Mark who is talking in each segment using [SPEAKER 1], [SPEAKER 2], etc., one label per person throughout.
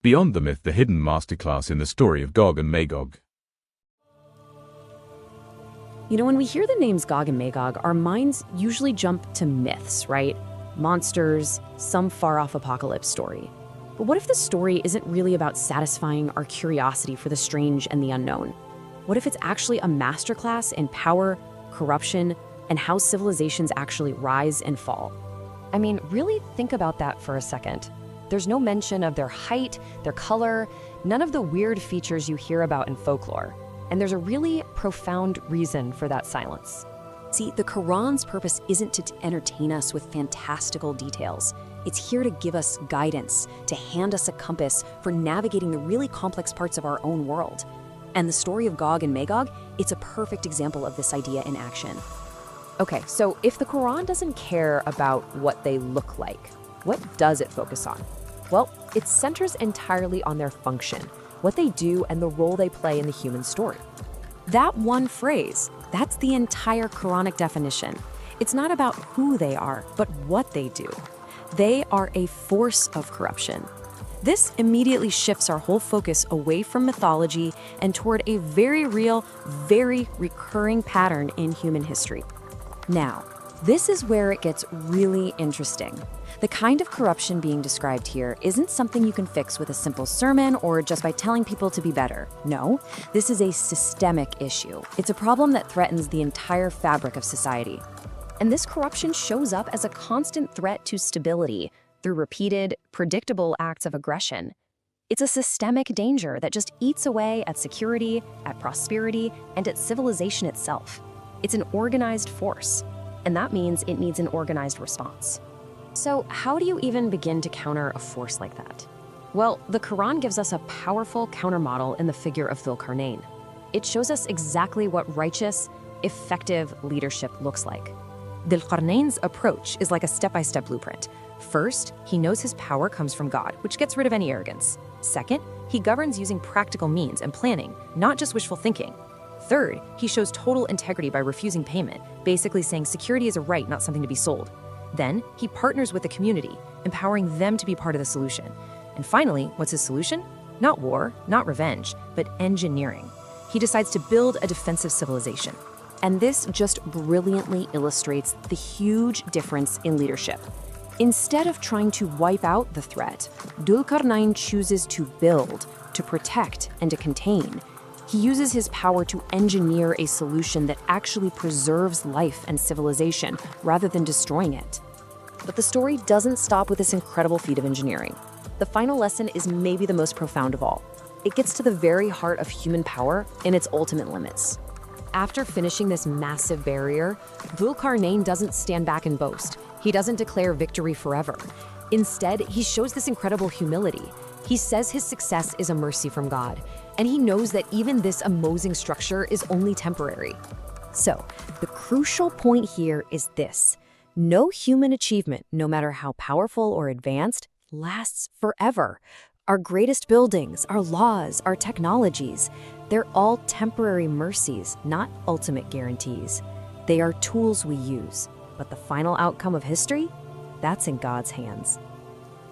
[SPEAKER 1] Beyond the myth, the hidden masterclass in the story of Gog and Magog.
[SPEAKER 2] When we hear the names Gog and Magog, our minds usually jump to myths, right? Monsters, some far-off apocalypse story. But what if the story isn't really about satisfying our curiosity for the strange and the unknown? What if it's actually a masterclass in power, corruption, and how civilizations actually rise and fall?
[SPEAKER 3] I mean, really think about that for a second. There's no mention of their height, their color, none of the weird features you hear about in folklore. And there's a really profound reason for that silence.
[SPEAKER 2] See, the Quran's purpose isn't to entertain us with fantastical details. It's here to give us guidance, to hand us a compass for navigating the really complex parts of our own world. And the story of Gog and Magog, it's a perfect example of this idea in action.
[SPEAKER 3] Okay, so if the Quran doesn't care about what they look like, what does it focus on? Well, it centers entirely on their function, what they do and the role they play in the human story.
[SPEAKER 2] That one phrase, that's the entire Quranic definition. It's not about who they are, but what they do. They are a force of corruption. This immediately shifts our whole focus away from mythology and toward a very real, very recurring pattern in human history. Now, this is where it gets really interesting. The kind of corruption being described here isn't something you can fix with a simple sermon or just by telling people to be better. No, this is a systemic issue. It's a problem that threatens the entire fabric of society.
[SPEAKER 3] And this corruption shows up as a constant threat to stability through repeated, predictable acts of aggression. It's a systemic danger that just eats away at security, at prosperity, and at civilization itself. It's an organized force, and that means it needs an organized response. So how do you even begin to counter a force like that? Well, the Quran gives us a powerful countermodel in the figure of Dhul-Qarnayn. It shows us exactly what righteous, effective leadership looks like.
[SPEAKER 4] Dhul-Qarnayn's approach is like a step-by-step blueprint. First, he knows his power comes from God, which gets rid of any arrogance. Second, he governs using practical means and planning, not just wishful thinking. Third, he shows total integrity by refusing payment, basically saying security is a right, not something to be sold. Then, he partners with the community, empowering them to be part of the solution. And finally, what's his solution? Not war, not revenge, but engineering. He decides to build a defensive civilization.
[SPEAKER 2] And this just brilliantly illustrates the huge difference in leadership. Instead of trying to wipe out the threat, Dhul-Qarnayn chooses to build, to protect, and to contain. He uses his power to engineer a solution that actually preserves life and civilization rather than destroying it. But the story doesn't stop with this incredible feat of engineering. The final lesson is maybe the most profound of all. It gets to the very heart of human power and its ultimate limits. After finishing this massive barrier, Dhul-Qarnayn doesn't stand back and boast. He doesn't declare victory forever. Instead, he shows this incredible humility. He says his success is a mercy from God, and he knows that even this imposing structure is only temporary. So, the crucial point here is this. No human achievement, no matter how powerful or advanced, lasts forever. Our greatest buildings, our laws, our technologies, they're all temporary mercies, not ultimate guarantees. They are tools we use, but the final outcome of history, that's in God's hands.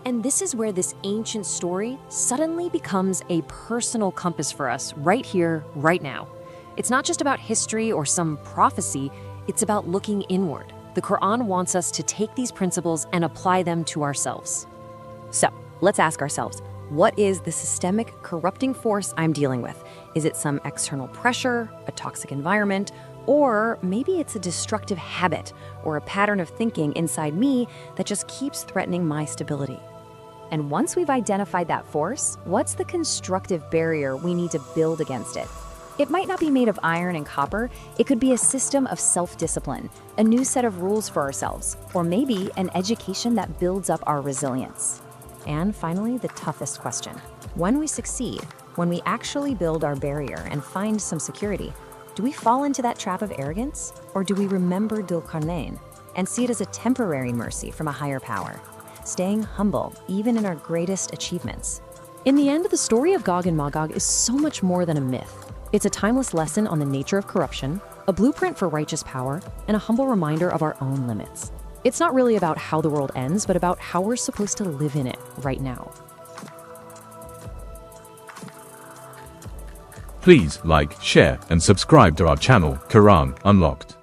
[SPEAKER 2] And this is where this ancient story suddenly becomes a personal compass for us right here, right now. It's not just about history or some prophecy, it's about looking inward. The Quran wants us to take these principles and apply them to ourselves. So, let's ask ourselves, what is the systemic, corrupting force I'm dealing with? Is it some external pressure, a toxic environment, or maybe it's a destructive habit or a pattern of thinking inside me that just keeps threatening my stability? And once we've identified that force, what's the constructive barrier we need to build against it? It might not be made of iron and copper. It could be a system of self-discipline, a new set of rules for ourselves, or maybe an education that builds up our resilience. And finally, the toughest question. When we succeed, when we actually build our barrier and find some security, do we fall into that trap of arrogance? Or do we remember Dhul-Qarnayn and see it as a temporary mercy from a higher power, staying humble even in our greatest achievements? In the end, the story of Gog and Magog is so much more than a myth. It's a timeless lesson on the nature of corruption, a blueprint for righteous power, and a humble reminder of our own limits. It's not really about how the world ends, but about how we're supposed to live in it right now.
[SPEAKER 1] Please like, share, and subscribe to our channel, Quran Unlocked.